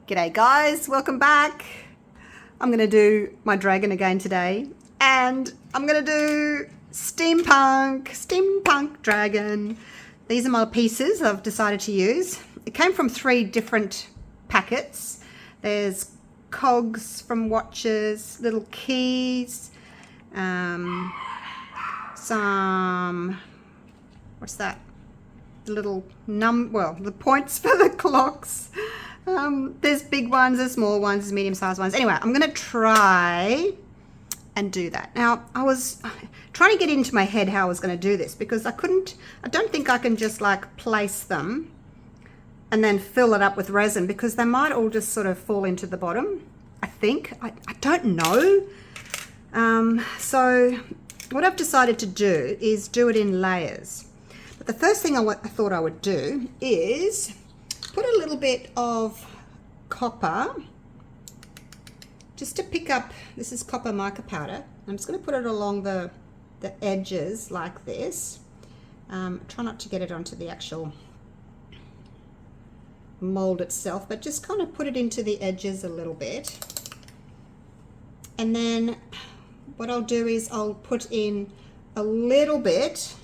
G'day guys, welcome back. I'm going to do my dragon again today, and I'm going to do Steampunk Dragon. These are my pieces I've decided to use. It came from 3 different packets. There's cogs from watches, little keys, some, what's that? The little the points for the clocks. There's big ones, there's small ones, there's medium-sized ones. Anyway, I'm going to try and do that. Now, I was trying to get into my head how I was going to do this, because I don't think I can just like place them and then fill it up with resin, because they might all just sort of fall into the bottom, I think. I don't know. So what I've decided to do is do it in layers. But the first thing I thought I would do is put a little bit of copper, just to pick up, this is copper mica powder. I'm just going to put it along the edges like this. Try not to get it onto the actual mold itself, but just kind of put it into the edges a little bit. And then what I'll do is I'll put in a little bit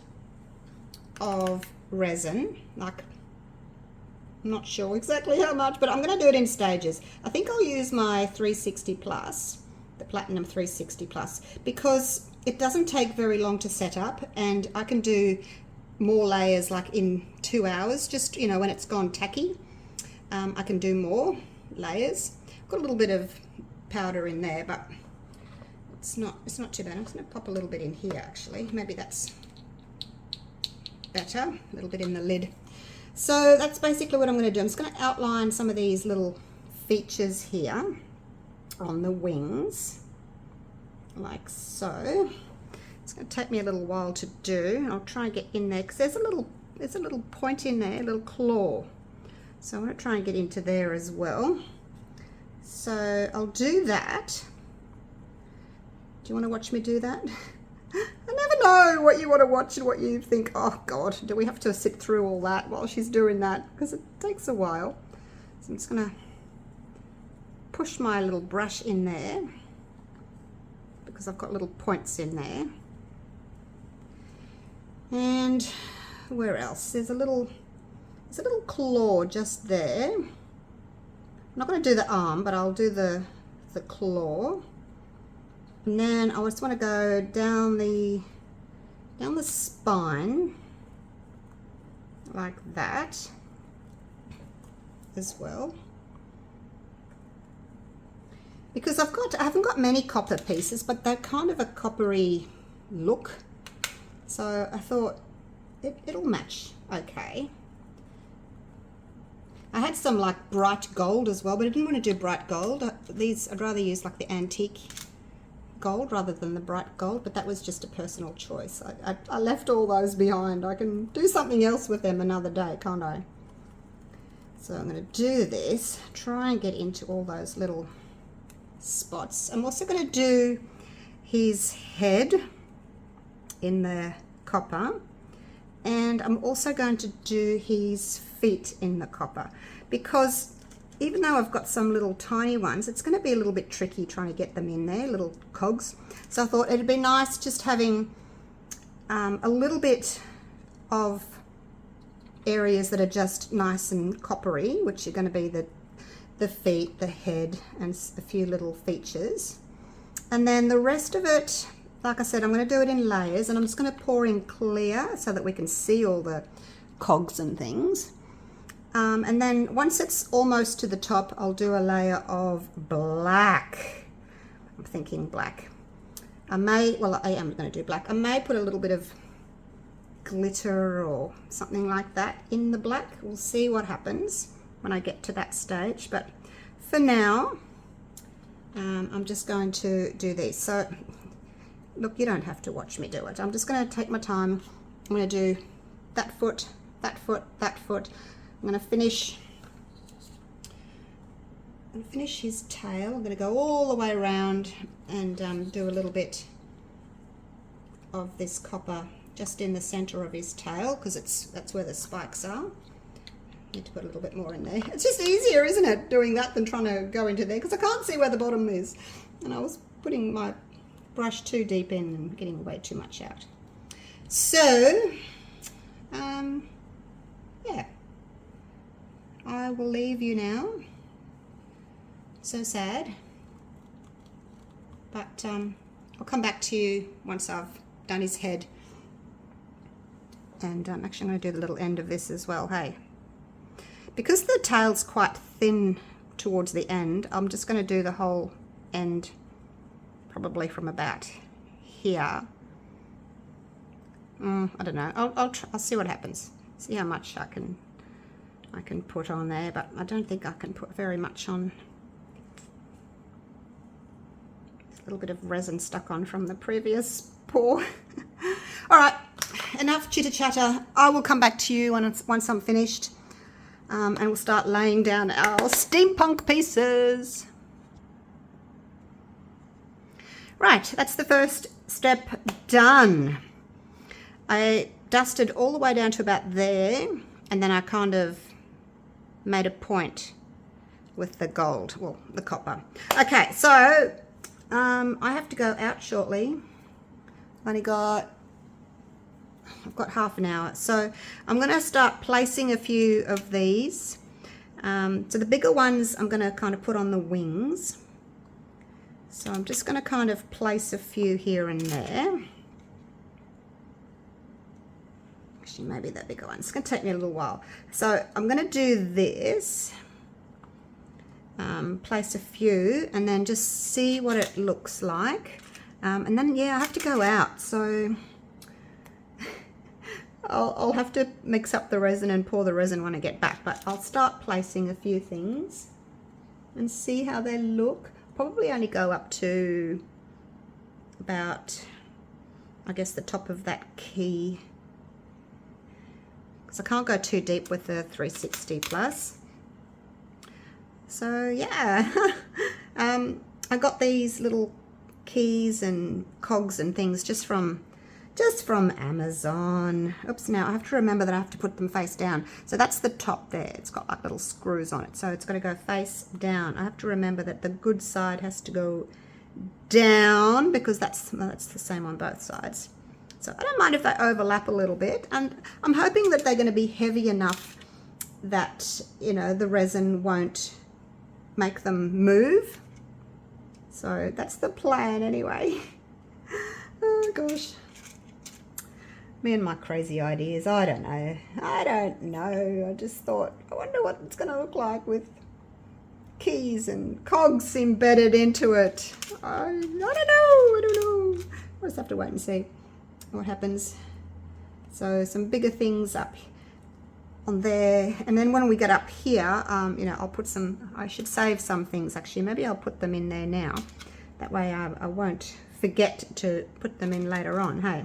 of resin, like, I'm not sure exactly how much, but I'm going to do it in stages. I think I'll use my 360 plus, the Platinum 360 plus, because it doesn't take very long to set up, and I can do more layers like in 2 hours, just, you know, when it's gone tacky. I can do more layers. I've got a little bit of powder in there, but it's not too bad. I'm just going to pop a little bit in here, actually. Maybe that's better. A little bit in the lid. So that's basically what I'm going to do. I'm just going to outline some of these little features here on the wings, like so. It's going to take me a little while to do. I'll try and get in there, because there's a little point in there, a little claw. So I want to try and get into there as well. So I'll do that. Do you want to watch me do that? I never know what you want to watch and what you think, oh God, do we have to sit through all that while she's doing that? Because it takes a while. So I'm just going to push my little brush in there, because I've got little points in there. And where else? There's a little claw just there. I'm not going to do the arm, but I'll do the claw. And then I just want to go down the spine like that as well, because I haven't got many copper pieces, but they're kind of a coppery look, so I thought it'll match okay. I had some like bright gold as well, but I didn't want to do bright gold. I'd rather use like the antique gold rather than the bright gold, but that was just a personal choice. I left all those behind. I can do something else with them another day, can't I? So I'm going to do this, try and get into all those little spots. I'm also going to do his head in the copper, and I'm also going to do his feet in the copper, because even though I've got some little tiny ones, it's going to be a little bit tricky trying to get them in there, little cogs. So I thought it'd be nice just having a little bit of areas that are just nice and coppery, which are going to be the feet, the head, and a few little features. And then the rest of it, like I said, I'm going to do it in layers, and I'm just going to pour in clear so that we can see all the cogs and things. And then once it's almost to the top, I'll do a layer of black. I'm thinking black. I am going to do black. I may put a little bit of glitter or something like that in the black. We'll see what happens when I get to that stage. But for now, I'm just going to do these. So look, you don't have to watch me do it. I'm just going to take my time. I'm going to do that foot, that foot, that foot. I'm going to finish his tail. I'm going to go all the way around and do a little bit of this copper just in the center of his tail, because that's where the spikes are. Need to put a little bit more in there. It's just easier, isn't it, doing that than trying to go into there, because I can't see where the bottom is. And I was putting my brush too deep in and getting way too much out. So, yeah. I will leave you now. So sad. But I'll come back to you once I've done his head. And actually I'm going to do the little end of this as well, hey. Because the tail's quite thin towards the end, I'm just going to do the whole end probably from about here. I don't know. I'll see what happens. See how much I can put on there, but I don't think I can put very much on. There's a little bit of resin stuck on from the previous pour. All right, enough chitter chatter. I will come back to you once I'm finished. And we'll start laying down our steampunk pieces. Right, that's the first step done. I dusted all the way down to about there, and then I kind of made a point with the gold, well, the copper. Okay, so I have to go out shortly. I've got half an hour, so I'm going to start placing a few of these. So the bigger ones I'm going to kind of put on the wings. So I'm just going to kind of place a few here and there. Actually, maybe that bigger one. It's going to take me a little while. So I'm going to do this. Place a few and then just see what it looks like. And then, yeah, I have to go out. So I'll have to mix up the resin and pour the resin when I get back, but I'll start placing a few things and see how they look. Probably only go up to about, I guess, the top of that key, because I can't go too deep with the 360 plus. So yeah, I got these little keys and cogs and things just from Amazon. Oops, now I have to remember that I have to put them face down. So that's the top there. It's got like little screws on it. So it's got to go face down. I have to remember that the good side has to go down, because that's the same on both sides. So I don't mind if they overlap a little bit. And I'm hoping that they're going to be heavy enough that, you know, the resin won't make them move. So that's the plan anyway. Oh gosh. Me and my crazy ideas. I don't know. I just thought, I wonder what it's going to look like with keys and cogs embedded into it. I don't know. We'll just have to wait and see what happens. So some bigger things up on there. And then when we get up here, you know, I'll put some, I should save some things actually. Maybe I'll put them in there now. That way I won't forget to put them in later on, hey?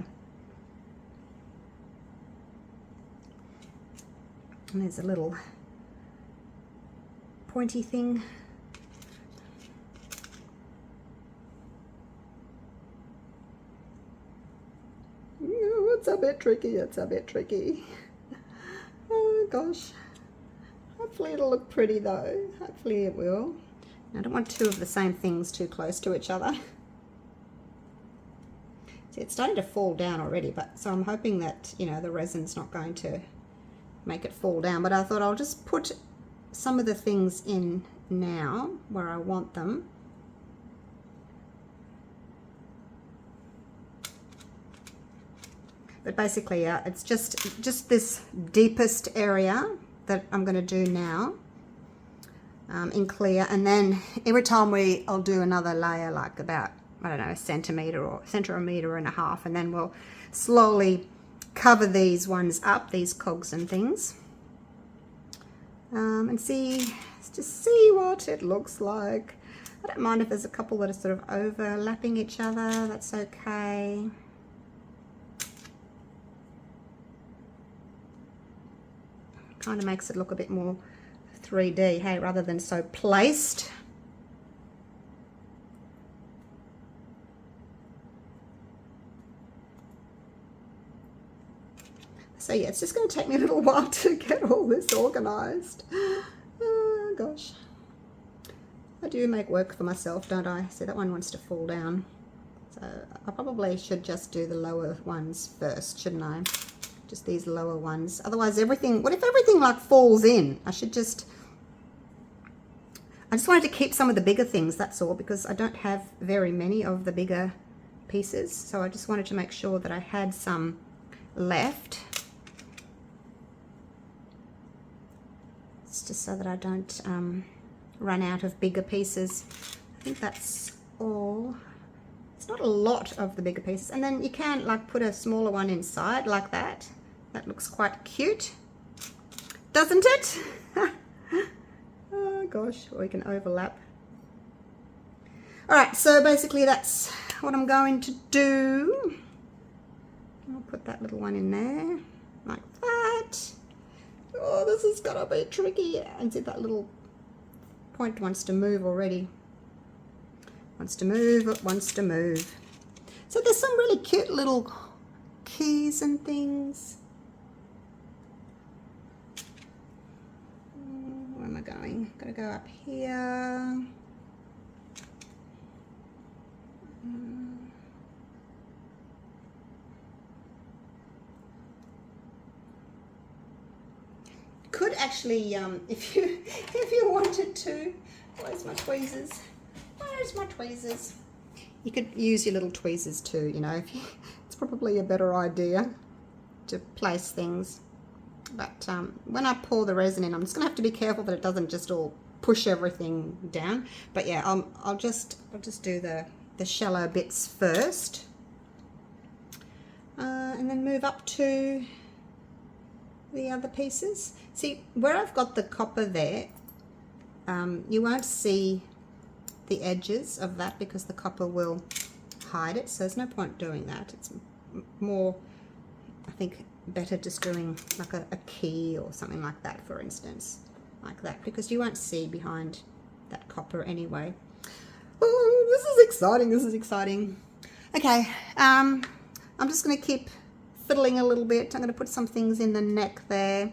And there's a little pointy thing. It's a bit tricky, it's a bit tricky. Oh gosh. Hopefully it'll look pretty though. Hopefully it will. I don't want two of the same things too close to each other. See, it's starting to fall down already, but so I'm hoping that, you know, the resin's not going to make it fall down. But I thought I'll just put some of the things in now where I want them. But basically, it's just this deepest area that I'm going to do now in clear, and then every time I'll do another layer, like about, I don't know, a centimetre and a half, and then we'll slowly cover these ones up, these cogs and things, and just see what it looks like. I don't mind if there's a couple that are sort of overlapping each other, that's okay. Kind of makes it look a bit more 3D, hey, rather than so placed. So yeah, it's just going to take me a little while to get all this organized. Oh gosh, I do make work for myself, don't I? See, that one wants to fall down, so I probably should just do the lower ones first, shouldn't I? Just these lower ones. Otherwise everything, what if everything like falls in? I just wanted to keep some of the bigger things, that's all, because I don't have very many of the bigger pieces, so I just wanted to make sure that I had some left. It's just so that I don't run out of bigger pieces. I think that's all. It's not a lot of the bigger pieces, and then you can like put a smaller one inside like that. That looks quite cute, doesn't it? Oh gosh, or we can overlap. All right, so basically that's what I'm going to do. I'll put that little one in there like that. Oh, this is gonna be tricky. And see, that little point wants to move already. Wants to move, it wants to move. So there's some really cute little keys and things. Where am I going? Gotta go up here. Could actually, if you wanted to. Where's my tweezers? Where's my tweezers? You could use your little tweezers too, you know. It's probably a better idea to place things. But when I pour the resin in, I'm just gonna have to be careful that it doesn't just all push everything down. But yeah, I'll just do the shallow bits first, and then move up to the other pieces. See, where I've got the copper there, you won't see the edges of that because the copper will hide it, so there's no point doing that. It's more, I think, better just doing like a key or something like that, for instance, like that, because you won't see behind that copper anyway. Oh, this is exciting, this is exciting. Okay, I'm just going to keep fiddling a little bit. I'm going to put some things in the neck there.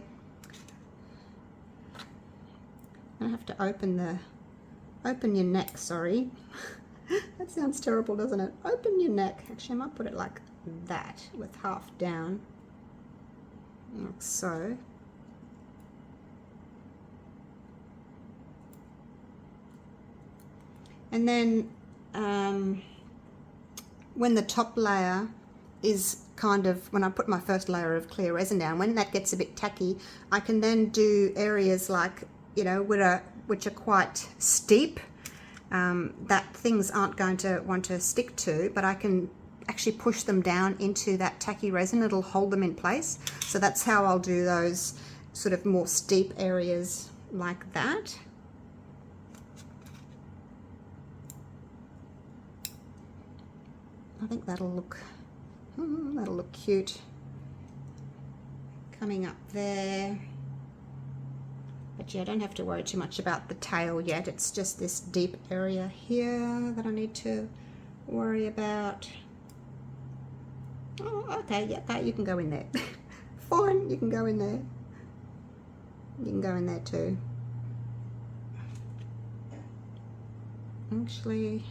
I have to open your neck, sorry. That sounds terrible, doesn't it? Open your neck. Actually, I might put it like that with half down, like so. And then when the top layer is kind of, when I put my first layer of clear resin down, when that gets a bit tacky, I can then do areas like, you know, which are quite steep, that things aren't going to want to stick to, but I can actually push them down into that tacky resin. It'll hold them in place. So that's how I'll do those sort of more steep areas like that. I think that'll look cute coming up there. But yeah, I don't have to worry too much about the tail yet. It's just this deep area here that I need to worry about. Oh, okay, yeah, okay, you can go in there. Fine, you can go in there. You can go in there too. Actually,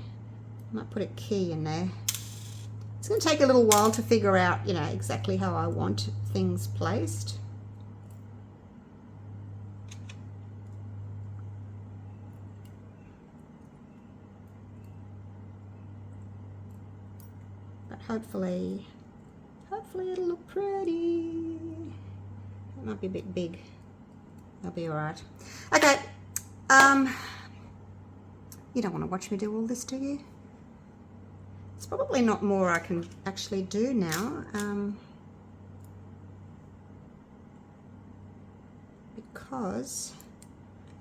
I might put a key in there. It's going to take a little while to figure out, you know, exactly how I want things placed. But hopefully it'll look pretty. It might be a bit big. That'll be all right. Okay. You don't want to watch me do all this, do you? It's probably not more I can actually do now, because,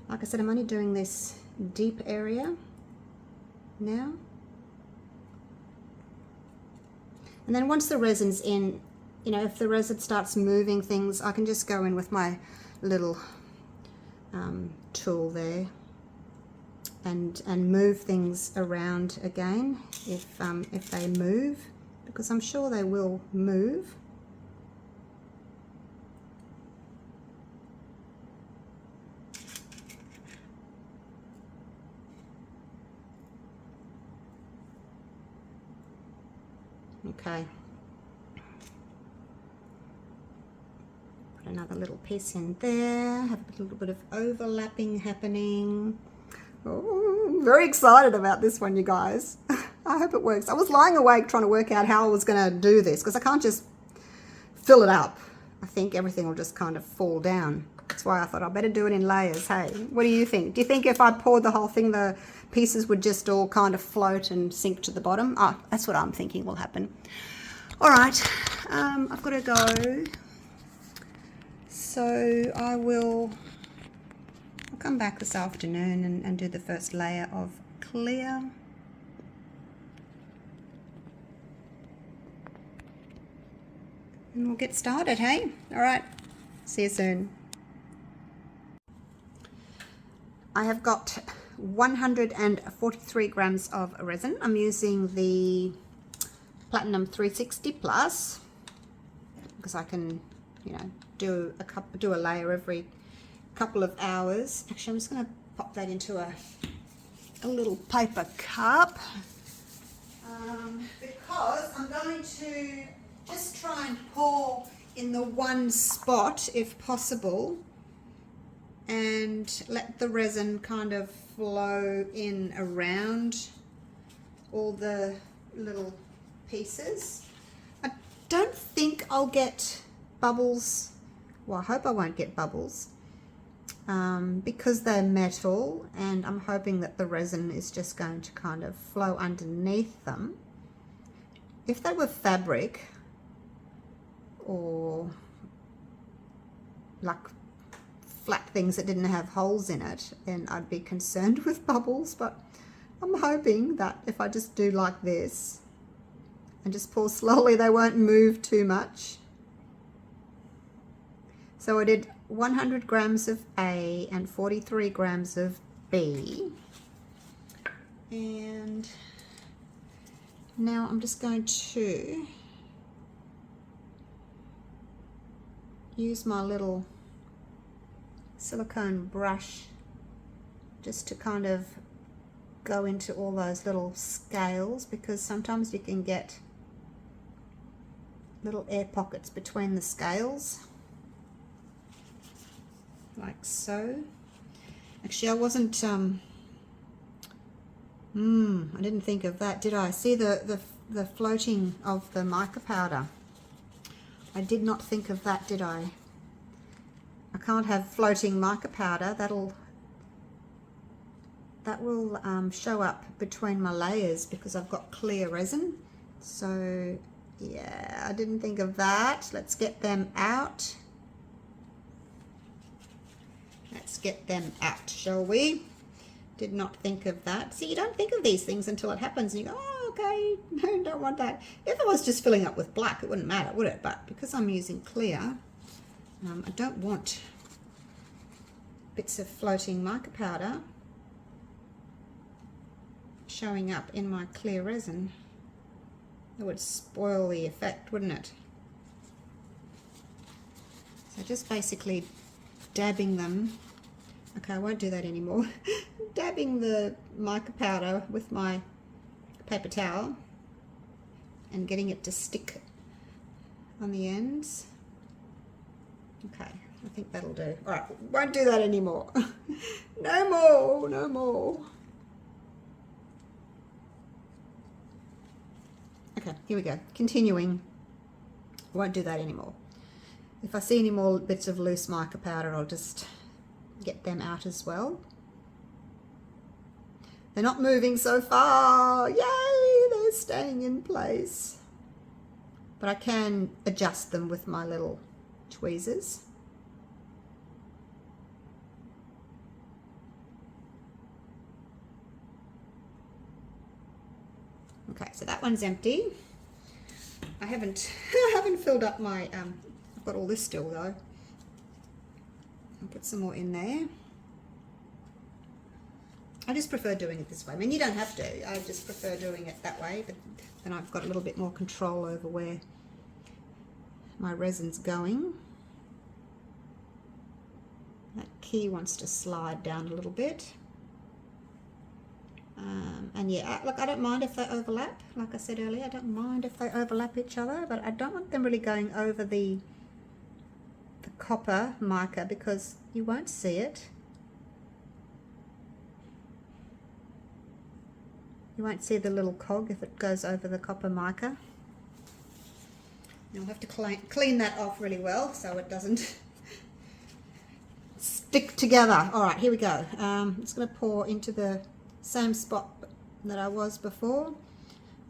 like I said, I'm only doing this deep area now. And then once the resin's in, you know, if the resin starts moving things, I can just go in with my little tool there and move things around again if they move, because I'm sure they will move. Okay. Put another little piece in there. Have a little bit of overlapping happening. Oh, I'm very excited about this one, you guys. I hope it works. I was lying awake trying to work out how I was going to do this because I can't just fill it up. I think everything will just kind of fall down. That's why I thought I'd better do it in layers. Hey, what do you think? Do you think if I poured the whole thing, the pieces would just all kind of float and sink to the bottom? Ah, that's what I'm thinking will happen. All right, I've got to go. So I'll come back this afternoon and do the first layer of clear. And we'll get started, hey? All right, see you soon. I have got 143 grams of resin. I'm using the Platinum 360 Plus because I can, you know, do a layer every couple of hours. Actually, I'm just going to pop that into a little paper cup because I'm going to just try and pour in the one spot if possible and let the resin kind of flow in around all the little pieces. I don't think I'll get bubbles. Well, I hope I won't get bubbles because they're metal, and I'm hoping that the resin is just going to kind of flow underneath them. If they were fabric or like flat things that didn't have holes in it, then I'd be concerned with bubbles, but I'm hoping that if I just do like this and just pour slowly, they won't move too much. So I did 100 grams of A and 43 grams of B. And now I'm just going to use my little silicone brush just to kind of go into all those little scales, because sometimes you can get little air pockets between the scales, like so. Actually, I wasn't I didn't think of that, did I? See the floating of the mica powder. I did not think of that, did I? I can't have floating mica powder. That will show up between my layers because I've got clear resin. So yeah, I didn't think of that. Let's get them out. Let's get them out, shall we? Did not think of that. See, you don't think of these things until it happens and you go, oh, okay, no, don't want that. If I was just filling up with black, it wouldn't matter, would it? But because I'm using clear, I don't want bits of floating mica powder showing up in my clear resin. That would spoil the effect, wouldn't it? So just basically dabbing them. Okay, I won't do that anymore. Dabbing the mica powder with my paper towel and getting it to stick on the ends. Okay, I think that'll do. All right, won't do that anymore. No more, no more. Okay, here we go. Continuing. Won't do that anymore. If I see any more bits of loose mica powder, I'll just get them out as well. They're not moving so far. Yay, they're staying in place. But I can adjust them with my little tweezers. Okay, so that one's empty. I haven't filled up my I've got all this still though. I'll put some more in there. I just prefer doing it this way. I mean, you don't have to. I just prefer doing it that way, but then I've got a little bit more control over where my resin's going. That key wants to slide down a little bit. And yeah, look, I don't mind if they overlap. Like I said earlier, I don't mind if they overlap each other, but I don't want them really going over the copper mica because you won't see it. You won't see the little cog if it goes over the copper mica. You'll have to clean that off really well so it doesn't stick together. All right, here we go. I'm just going to pour into the same spot that I was before,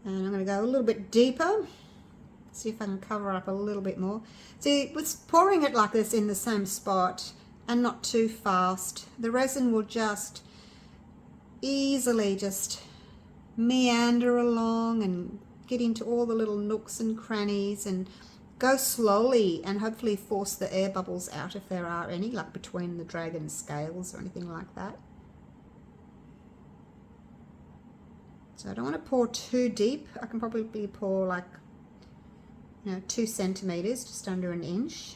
and I'm going to go a little bit deeper, see if I can cover up a little bit more. See, with pouring it like this in the same spot and not too fast, the resin will just easily just meander along and get into all the little nooks and crannies, and go slowly and hopefully force the air bubbles out if there are any, like between the dragon scales or anything like that. So I don't want to pour too deep. I can probably pour like, 2 centimeters, just under an inch.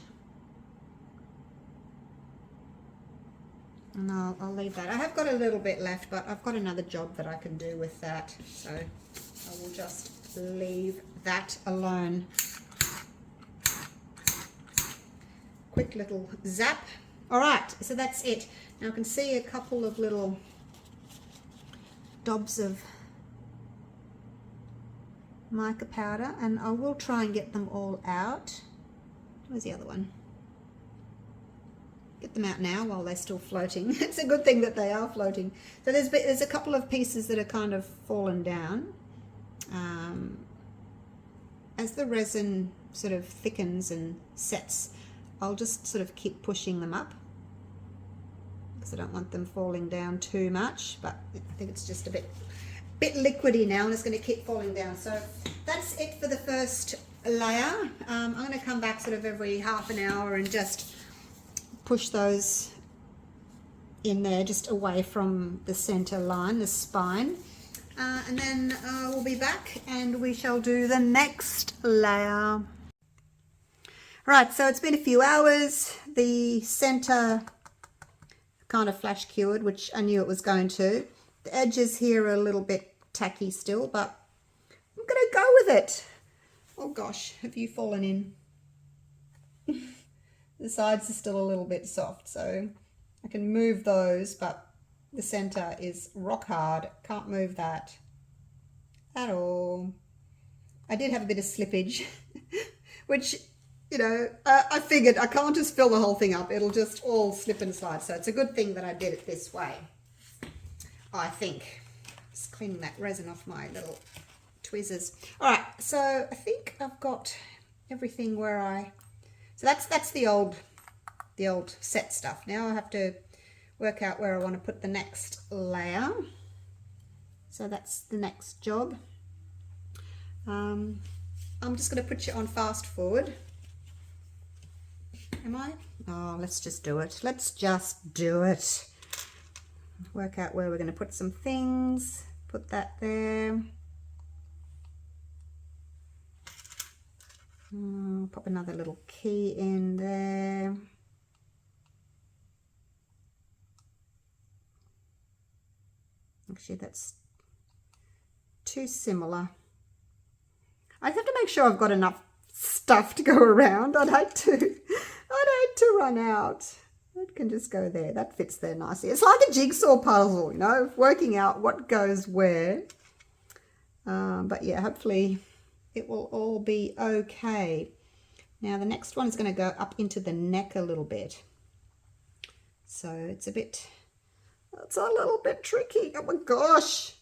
And I'll leave that. I have got a little bit left, but I've got another job that I can do with that. So I will just leave that alone. Quick little zap. All right, so that's it. Now I can see a couple of little dobs of mica powder, and I will try and get them all out. Where's the other one? Get them out now while they're still floating. It's a good thing that they are floating. So there's a couple of pieces that are kind of fallen down. As the resin sort of thickens and sets, I'll just sort of keep pushing them up because I don't want them falling down too much, but I think it's just a bit liquidy now and it's going to keep falling down. So that's it for the first layer. I'm going to come back sort of every half an hour and just push those in there just away from the center line, the spine. And then we'll be back and we shall do the next layer. Right, so it's been a few hours. The center kind of flash cured, which I knew it was going to. The edges here are a little bit tacky still, but I'm going to go with it. Oh gosh, have you fallen in? The sides are still a little bit soft, so I can move those, but the center is rock hard. Can't move that at all. I did have a bit of slippage, which, I figured I can't just fill the whole thing up. It'll just all slip and slide. So it's a good thing that I did it this way, I think. Just cleaning that resin off my little tweezers. All right, so I think I've got everything where so that's the old set stuff. Now I have to work out where I want to put the next layer. So that's the next job. I'm just going to put you on fast forward. Am I? Oh, let's just do it. Let's just do it. Work out where we're going to put some things. Put that there. Pop another little key in there. Actually, that's too similar. I have to make sure I've got enough stuff to go around. I'd hate to run out. It can just go there. That fits there nicely. It's like a jigsaw puzzle, working out what goes where. But yeah, hopefully it will all be okay. Now the next one is going to go up into the neck a little bit. So it's a little bit tricky. Oh my gosh.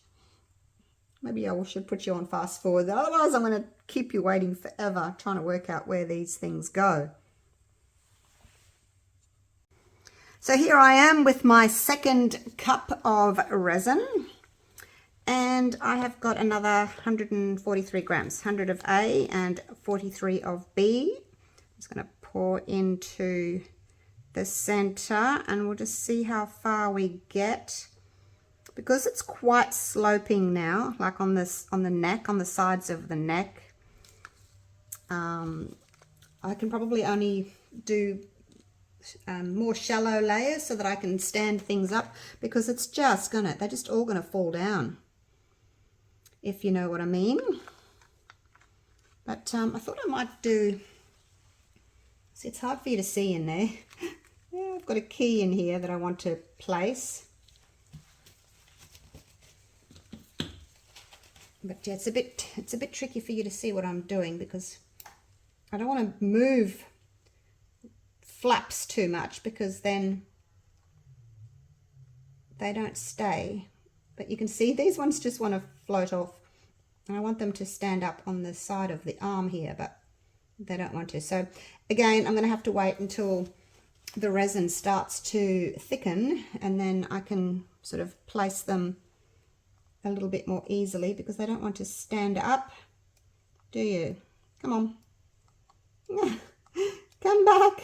Maybe I should put you on fast forward. Otherwise I'm going to keep you waiting forever trying to work out where these things go. So here I am with my second cup of resin. And I have got another 143 grams, 100 of A and 43 of B. I'm just going to pour into the center and we'll just see how far we get. Because it's quite sloping now, like on the neck, on the sides of the neck. I can probably only do more shallow layers so that I can stand things up, because it's just they're just all gonna fall down, if you know what I mean. But I thought I might do, see, it's hard for you to see in there. Yeah, I've got a key in here that I want to place. But yeah, it's a bit tricky for you to see what I'm doing, because I don't want to move flaps too much, because then they don't stay. But you can see these ones just want to float off, and I want them to stand up on the side of the arm here, but they don't want to. So again, I'm going to have to wait until the resin starts to thicken, and then I can sort of place them a little bit more easily, because they don't want to stand up, do you? Come on. Come back.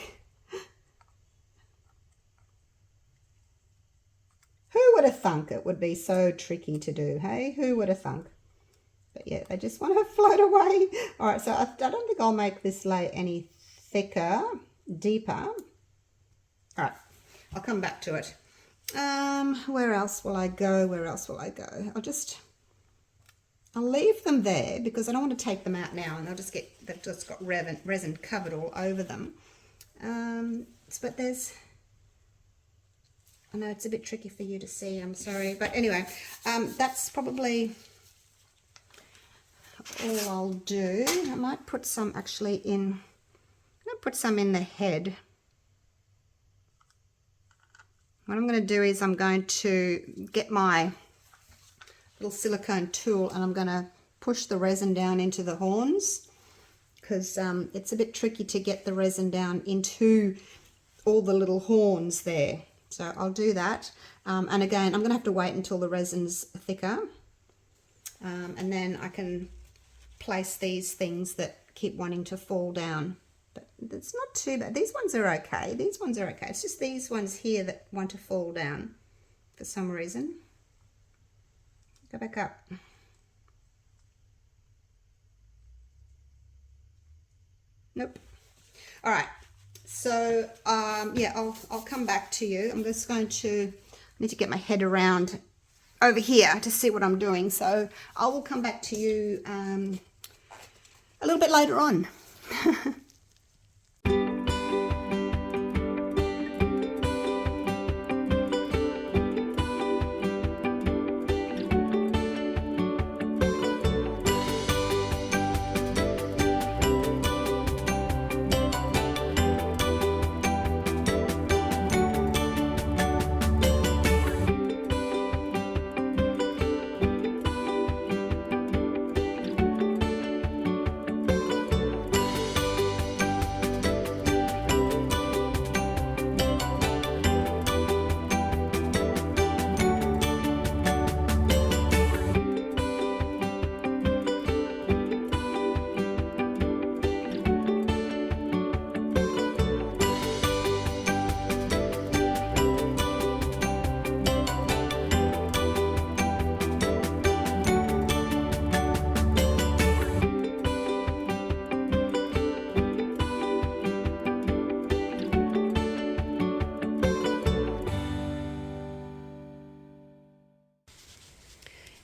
Who would have thunk it would be so tricky to do, hey? Who would have thunk? But yeah, they just want to float away. All right, so I don't think I'll make this layer any thicker, deeper. All right, I'll come back to it. Where else will I go? Where else will I go? I'll leave them there, because I don't want to take them out now, and they've just got resin covered all over them. But I know it's a bit tricky for you to see, I'm sorry. But anyway, that's probably all I'll do. I might put some actually in, I'm going to put some in the head. What I'm going to do is I'm going to get my little silicone tool, and I'm going to push the resin down into the horns, because it's a bit tricky to get the resin down into all the little horns there. So I'll do that, and again I'm going to have to wait until the resin's thicker, and then I can place these things that keep wanting to fall down. But it's not too bad. These ones are okay. These ones are okay. It's just these ones here that want to fall down for some reason. Go back up. Nope. All right. So yeah, I'll come back to you. I'm just going to need to get my head around over here to see what I'm doing. So I will come back to you a little bit later on.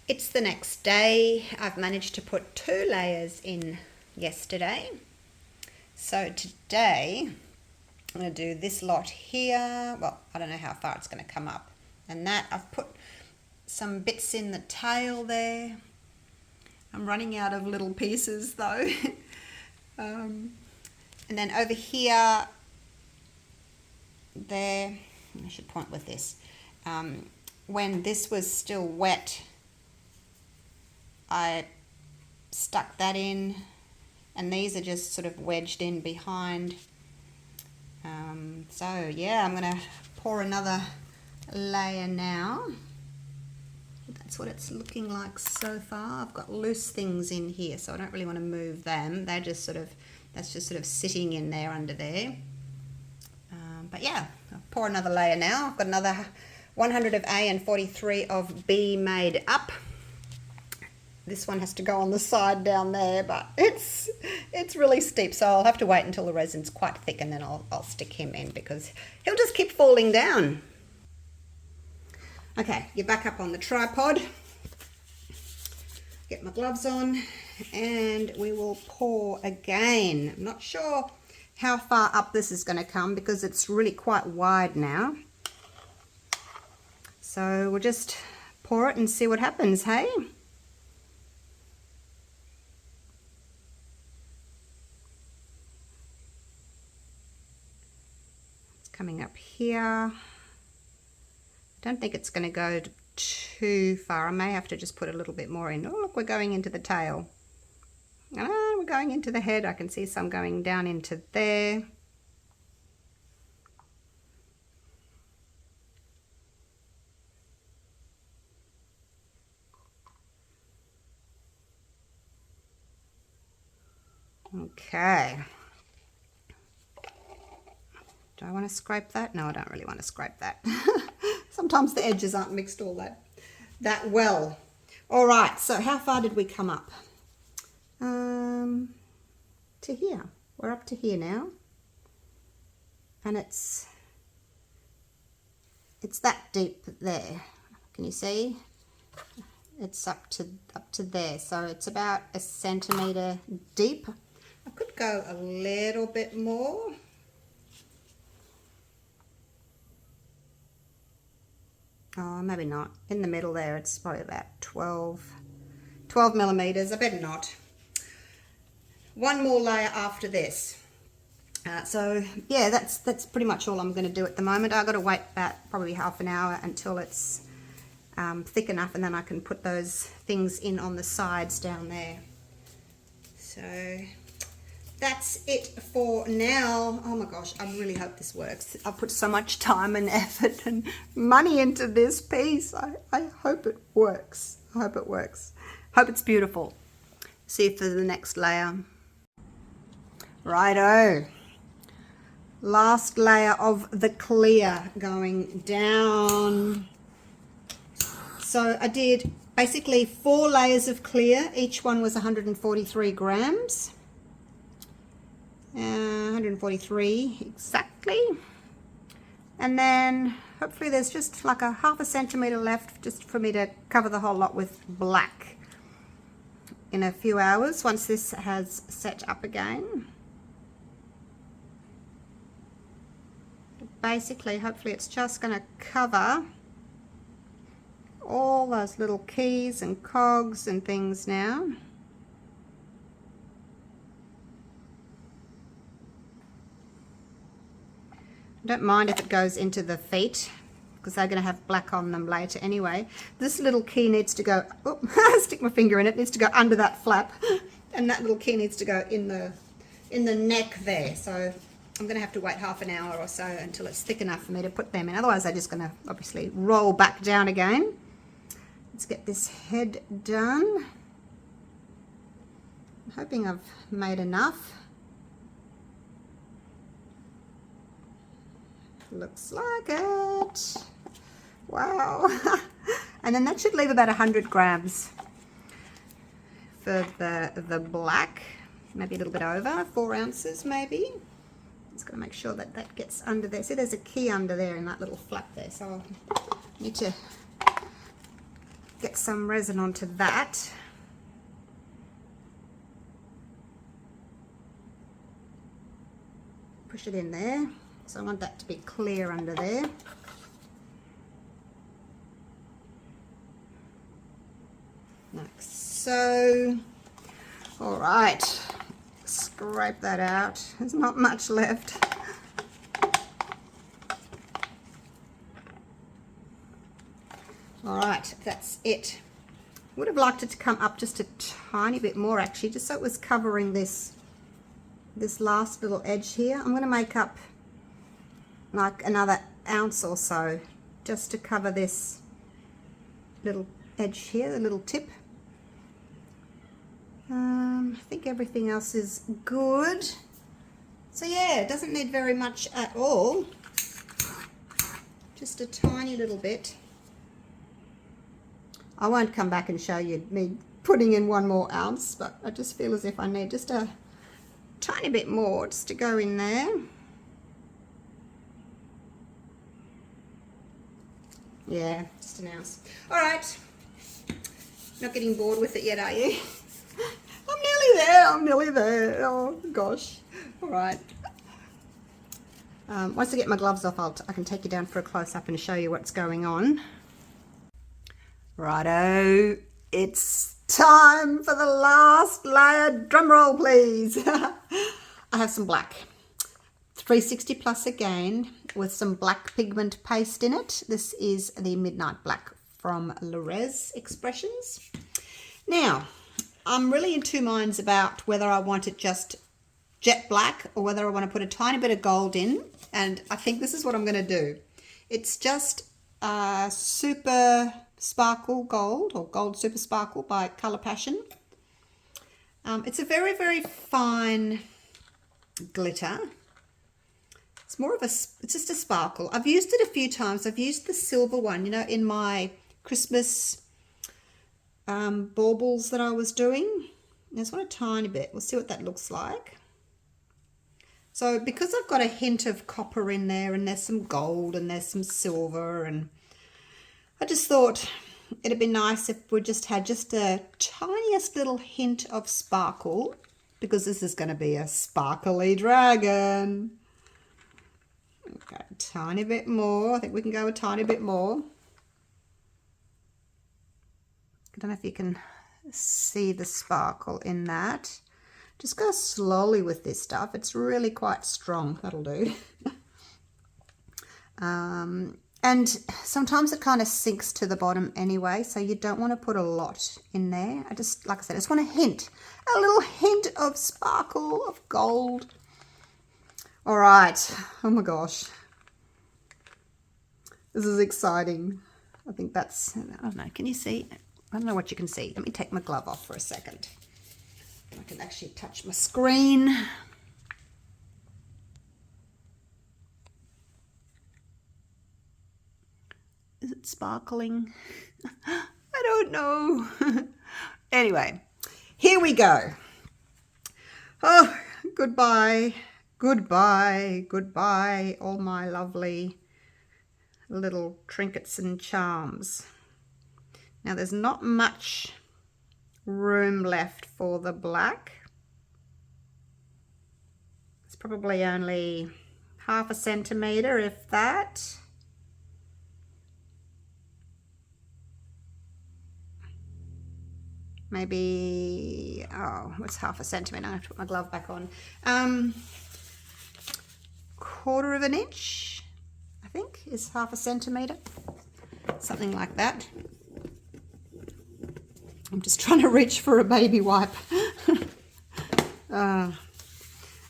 It's the next day. I've managed to put 2 layers in yesterday. So today I'm going to do this lot here. Well, I don't know how far it's going to come up. And that, I've put some bits in the tail there. I'm running out of little pieces though. And then over here, there, I should point with this. When this was still wet, I stuck that in, and these are just sort of wedged in behind. So yeah, I'm going to pour another layer now. That's what it's looking like so far. I've got loose things in here, so I don't really want to move them. They're just sort of, that's just sort of sitting in there under there. But yeah, I'll pour another layer now. I've got another 100 of A and 43 of B made up. This one has to go on the side down there, but it's really steep, so I'll have to wait until the resin's quite thick and then I'll stick him in because he'll just keep falling down. Okay, get back up on the tripod. Get my gloves on and we will pour again. I'm not sure how far up this is going to come because it's really quite wide now. So we'll just pour it and see what happens, hey? It's coming up here. I don't think it's going to go too far. I may have to just put a little bit more in. Oh, look, we're going into the tail. Ah, we're going into the head. I can see some going down into there. Okay. Do I want to scrape that? No, I don't really want to scrape that. Sometimes the edges aren't mixed all that well. All right, so how far did we come up? To here. We're up to here now. And it's that deep there. Can you see? It's up to there. So it's about 1 centimeter deep. I could go a little bit more. Oh, maybe not. In the middle there, it's probably about 12 millimeters. I better not. One more layer after this. So yeah, that's pretty much all I'm going to do at the moment. I've got to wait about probably half an hour until it's thick enough, and then I can put those things in on the sides down there. So that's it for now. Oh my gosh, I really hope this works. I put so much time and effort and money into this piece. I hope it works. I hope it works. Hope it's beautiful. See you for the next layer. Righto. Last layer of the clear going down. So I did basically 4 layers of clear. Each one was 143 grams. 143 exactly. And then hopefully there's just like a ½ centimeter left just for me to cover the whole lot with black in a few hours once this has set up again. Basically, hopefully it's just going to cover all those little keys and cogs and things now. I don't mind if it goes into the feet because they're going to have black on them later anyway. This little key needs to go, oh, stick my finger in it, needs to go under that flap, and that little key needs to go in the neck there. So I'm going to have to wait half an hour or so until it's thick enough for me to put them in. Otherwise, they're just going to obviously roll back down again. Let's get this head done. I'm hoping I've made enough. Looks like it. Wow. And then that should leave about 100 grams for the black. Maybe a little bit over, 4 ounces maybe. Just got to make sure that that gets under there. See, there's a key under there in that little flap there, so I need to get some resin onto that. Push it in there. So I want that to be clear under there. Like so. All right. Scrape that out. There's not much left. All right, that's it. Would have liked it to come up just a tiny bit more actually, just so it was covering this last little edge here. I'm going to make up like another ounce or so just to cover this little edge here, the little tip. I think everything else is good. So yeah, it doesn't need very much at all. Just a tiny little bit. I won't come back and show you me putting in 1 more ounce, but I just feel as if I need just a tiny bit more just to go in there. Yeah, just an ounce. All right. Not getting bored with it yet, are you? I'm nearly there. I'm nearly there. Oh, gosh. All right. Once I get my gloves off, I can take you down for a close-up and show you what's going on. Righto. It's time for the last layer. Drum roll, please. I have some black. 360 plus again with some black pigment paste in it. This is the Midnight Black from Resin Expressions. Now, I'm really in 2 minds about whether I want it just jet black or whether I want to put a tiny bit of gold in, and I think this is what I'm going to do. It's just Super Sparkle Gold, or Gold Super Sparkle by Colour Passion. It's a very, very fine glitter. It's more of a, it's just a sparkle. I've used it a few times. I've used the silver one, you know, in my Christmas baubles that I was doing. There's one a tiny bit. We'll see what that looks like. So because I've got a hint of copper in there, and there's some gold and there's some silver, and I just thought it'd be nice if we just had just a tiniest little hint of sparkle, because this is going to be a sparkly dragon. Okay, a tiny bit more. I think we can go a tiny bit more. I don't know if you can see the sparkle in that. Just go slowly with this stuff. It's really quite strong. That'll do. And sometimes it kind of sinks to the bottom anyway, so you don't want to put a lot in there. I just, like I said, I just want a little hint of sparkle, of gold. All right. Oh my gosh. This is exciting. I think that's, I don't know, can you see? I don't know what you can see. Let me take my glove off for a second. I can actually touch my screen. Is it sparkling? I don't know. Anyway, here we go. Oh, goodbye, goodbye, goodbye, all my lovely little trinkets and charms. Now, there's not much room left for the black. It's probably only 1/2 centimetre, if that. Maybe, oh, it's 1/2 centimetre. I have to put my glove back on. 1/4 inch, I think, is 1/2 centimetre. Something like that. I'm just trying to reach for a baby wipe. All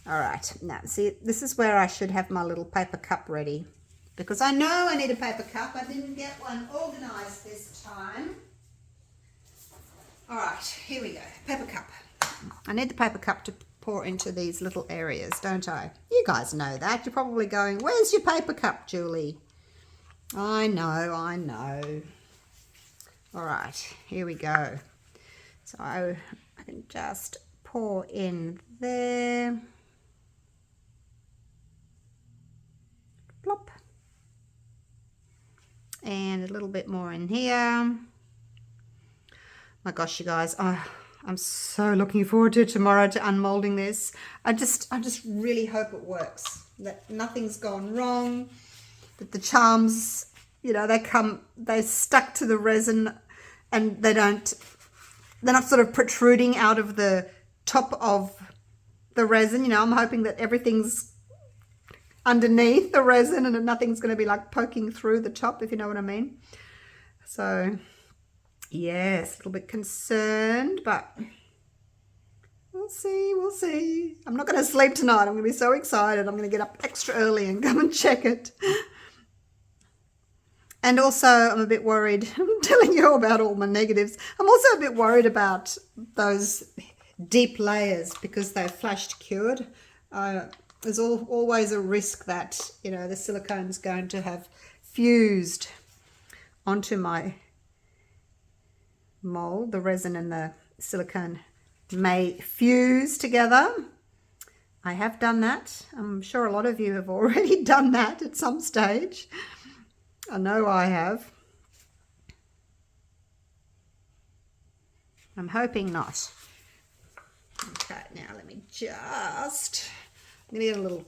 right, now see, this is where I should have my little paper cup ready, because I know I need a paper cup. I didn't get one organised this time. All right, here we go, paper cup. I need the paper cup to pour into these little areas, don't I? You guys know that. You're probably going, where's your paper cup, Julie? I know, I know. All right, here we go. So I can just pour in there. Plop. And a little bit more in here. My gosh, you guys, I'm so looking forward to tomorrow to unmolding this. I just really hope it works, that nothing's gone wrong, that the charms, you know, they're stuck to the resin, and they're not sort of protruding out of the top of the resin. You know, I'm hoping that everything's underneath the resin and nothing's going to be like poking through the top, if you know what I mean. So yes, a little bit concerned, but we'll see, we'll see. I'm not going to sleep tonight. I'm going to be so excited. I'm going to get up extra early and come and check it. And also, I'm a bit worried. I'm telling you about all my negatives. I'm also a bit worried about those deep layers, because they're flashed cured. There's always a risk that, you know, the silicone's going to have fused onto my mold, the resin and silicone may fuse together. I have done that. I'm sure a lot of you have already done that at some stage. I know I have. I'm hoping not. Okay, now let me just, I'm going to get a little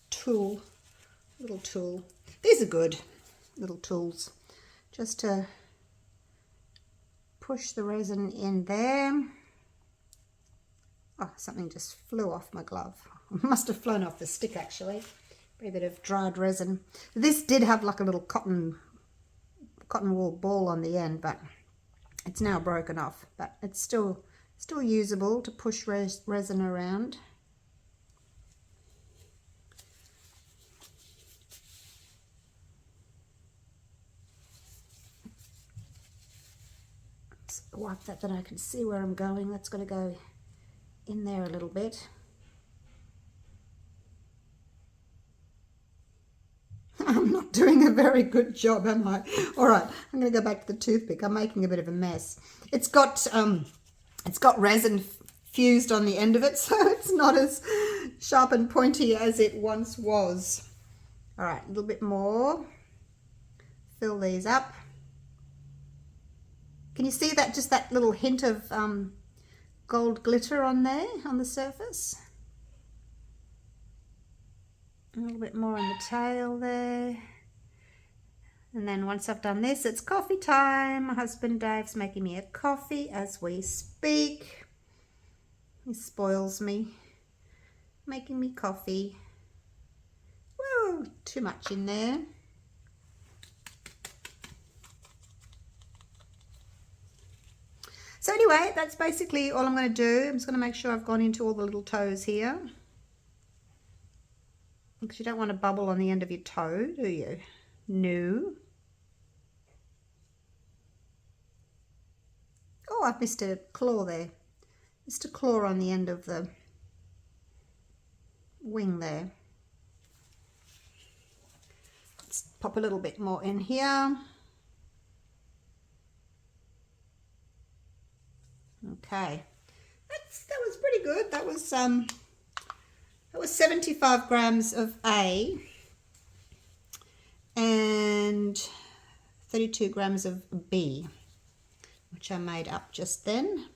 tool, These are good little tools, just to push the resin in there. Oh, something just flew off my glove. Must have flown off the stick actually. A bit of dried resin. This did have like a little cotton wool ball on the end, but it's now broken off. But it's still usable to push resin around. Let's wipe that I can see where I'm going. That's got to go in there a little bit. I'm not doing a very good job, am I? All right, I'm going to go back to the toothpick. I'm making a bit of a mess. It's got resin fused on the end of it, so it's not as sharp and pointy as it once was. All right, a little bit more. Fill these up. Can you see that, just that little hint of gold glitter on there, on the surface? A little bit more on the tail there. And then once I've done this, it's coffee time. My husband Dave's making me a coffee as we speak. He spoils me, making me coffee. Whoa, too much in there. So anyway, that's basically all I'm going to do. I'm just going to make sure I've gone into all the little toes here. Because you don't want a bubble on the end of your toe, do you? No. Oh, I've missed a claw there. Missed a claw on the end of the wing there. Let's pop a little bit more in here. Okay. That was pretty good. That was 75 grams of A and 32 grams of B, which I made up just then.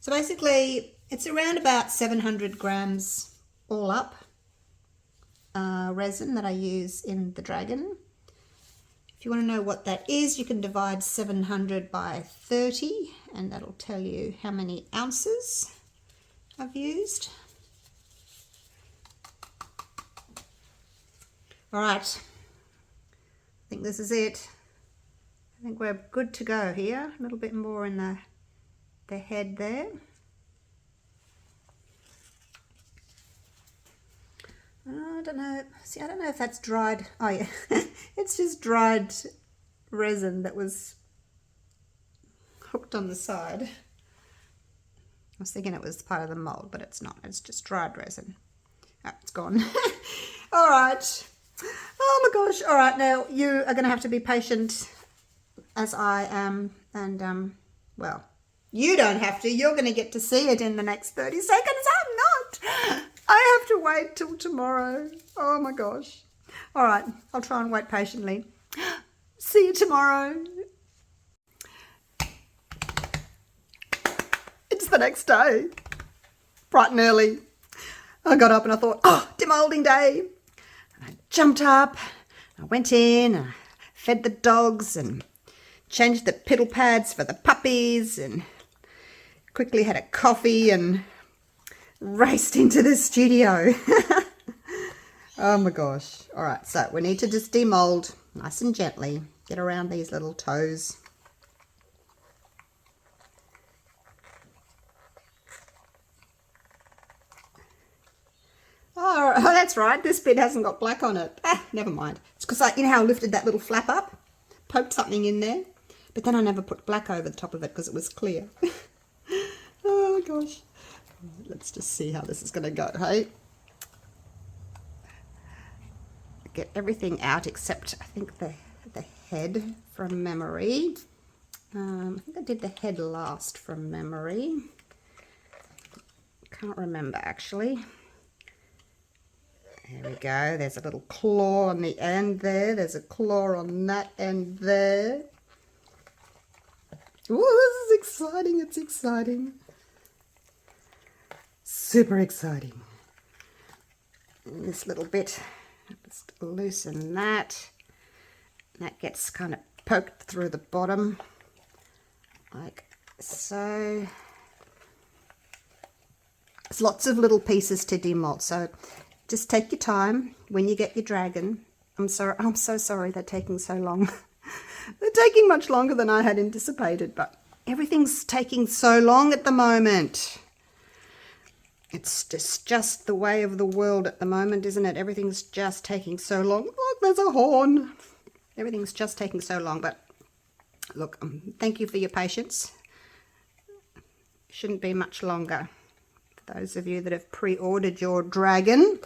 So basically it's around about 700 grams all up resin that I use in the Dragon. If you want to know what that is, you can divide 700 by 30 and that'll tell you how many ounces I've used. All right, I think this is it. I think we're good to go here. A little bit more in the head there. I don't know. See, I don't know if that's dried. Oh yeah, it's just dried resin that was hooked on the side. I was thinking it was part of the mold, but it's not. It's just dried resin. Oh, it's gone. All right. Oh my gosh. All right. Now you are going to have to be patient as I am. And, well, you don't have to. You're going to get to see it in the next 30 seconds. I'm not. I have to wait till tomorrow. Oh my gosh. All right. I'll try and wait patiently. See you tomorrow. It's the next day. Bright and early. I got up and I thought, oh, demolding day. And I jumped up. I went in. I fed the dogs and changed the piddle pads for the puppies and quickly had a coffee and raced into the studio. Oh my gosh. All right, so we need to just demold nice and gently. Get around these little toes. Oh, that's right. This bit hasn't got black on it. Ah, never mind. It's because you know how I lifted that little flap up? Poked something in there. But then I never put black over the top of it because it was clear. Oh my gosh. Let's just see how this is going to go, hey? Get everything out except I think the head from memory. I think I did the head last from memory. Can't remember actually. There we go. There's a little claw on the end there. There's a claw on that end there. Oh, this is exciting. It's exciting. Super exciting. And this little bit, just loosen that. That gets kind of poked through the bottom, like so. There's lots of little pieces to demold, so just take your time when you get your dragon. I'm so sorry they're taking so long. They're taking much longer than I had anticipated, but everything's taking so long at the moment. It's just the way of the world at the moment, isn't it? Everything's just taking so long. Look, there's a horn. Everything's just taking so long, but look, thank you for your patience. Shouldn't be much longer. For those of you that have pre-ordered your dragon.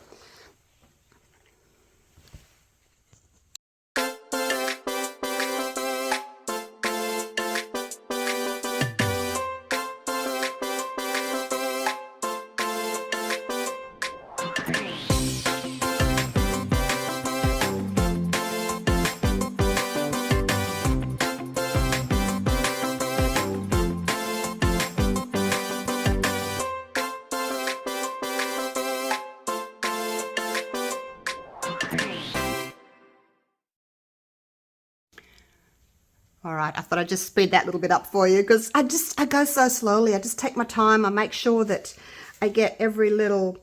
All right, I thought I'd just speed that little bit up for you because I go so slowly. I just take my time. I make sure that I get every little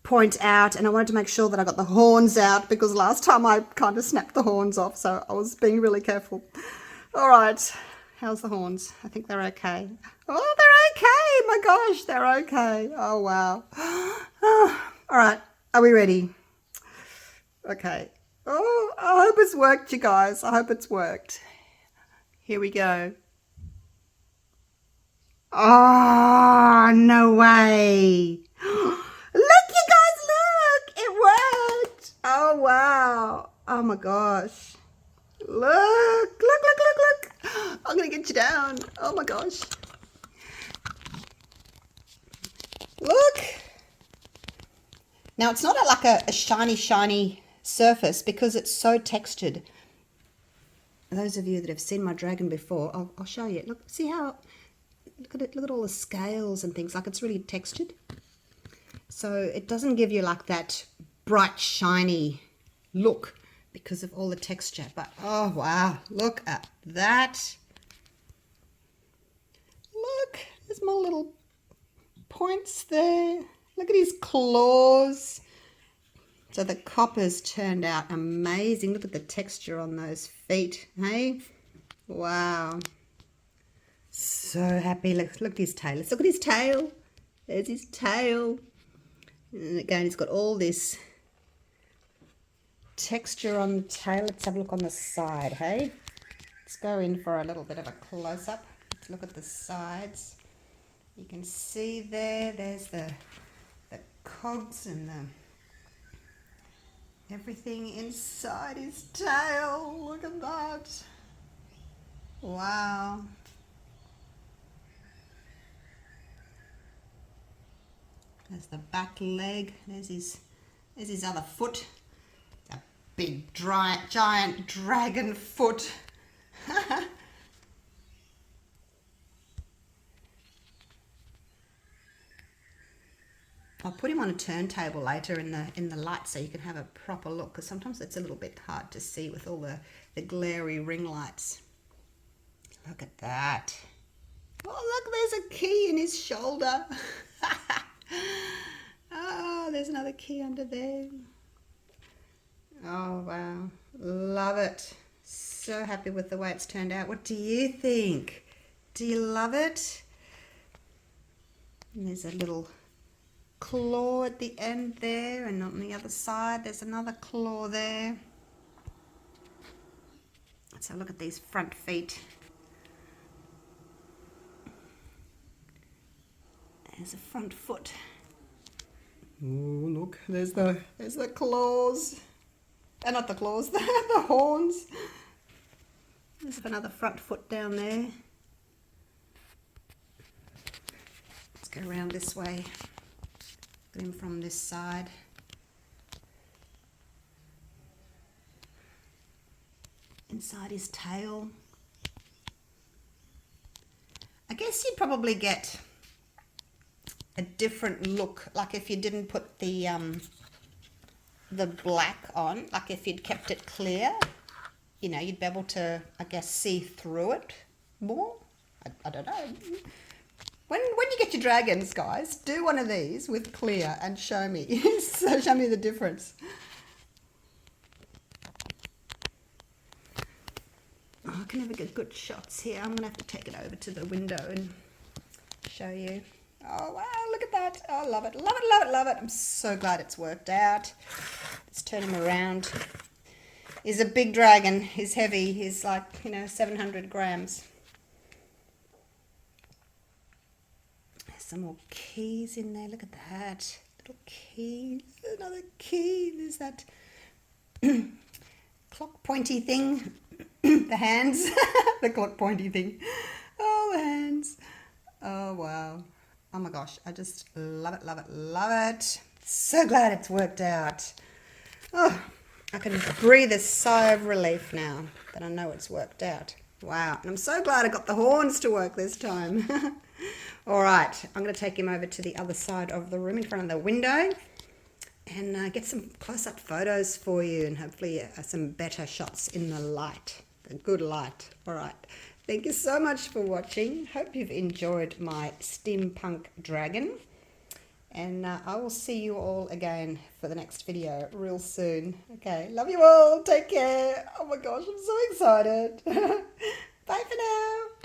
point out, and I wanted to make sure that I got the horns out because last time I kind of snapped the horns off, so I was being really careful. All right, how's the horns? I think they're okay. Oh, they're okay. My gosh, they're okay. Oh, wow. All right, are we ready? Okay. Oh, I hope it's worked, you guys. I hope it's worked. Here we go. Oh, no way. Look, you guys, look. It worked. Oh, wow. Oh, my gosh. Look. I'm going to get you down. Oh, my gosh. Look. Now, it's not like a shiny surface because it's so textured. Those of you that have seen my dragon before, I'll show you. Look, see how, look at it, look at all the scales and things, like it's really textured. So it doesn't give you like that bright, shiny look because of all the texture. But, oh, wow, look at that. Look, there's my little points there. Look at his claws. So the copper's turned out amazing. Look at the texture on those feet, hey? Wow. So happy. Look at his tail. Let's look at his tail. There's his tail. And again, he's got all this texture on the tail. Let's have a look on the side, hey? Let's go in for a little bit of a close-up. Let's look at the sides. You can see there's the cogs and the everything inside his tail. Look at that. Wow. There's the back leg. There's his other foot. A big giant dragon foot. I'll put him on a turntable later in the light so you can have a proper look, because sometimes it's a little bit hard to see with all the glary ring lights. Look at that. Oh, look, there's a key in his shoulder. Oh, there's another key under there. Oh, wow. Love it. So happy with the way it's turned out. What do you think? Do you love it? And there's a little claw at the end there, and on the other side there's another claw there. So look at these front feet. There's a front foot. Oh, look, there's the claws. Not the claws, the horns. There's another front foot down there. Let's go around this way. Get him from this side. Inside his tail. I guess you'd probably get a different look, like if you didn't put the black on, like if you'd kept it clear, you know, you'd be able to, I guess, see through it more. I don't know. When you get your dragons, guys, do one of these with clear and show me. So show me the difference. Oh, I can never get good shots here. I'm going to have to take it over to the window and show you. Oh, wow, look at that. Oh, I love it, love it, love it, love it. I'm so glad it's worked out. Let's turn him around. He's a big dragon. He's heavy. He's like, you know, 700 grams. There's some more keys in there. Look at that. Little keys. Another key. There's that clock pointy thing. The hands. The clock pointy thing. Oh, the hands. Oh, wow. Oh my gosh, I just love it, love it, love it. So glad it's worked out. Oh, I can breathe a sigh of relief now that I know it's worked out. Wow, and I'm so glad I got the horns to work this time. All right, I'm going to take him over to the other side of the room in front of the window and get some close-up photos for you and hopefully some better shots in the light, a good light. All right. Thank you so much for watching. Hope you've enjoyed my steampunk dragon. And I will see you all again for the next video real soon. Okay, love you all. Take care. Oh my gosh, I'm so excited. Bye for now.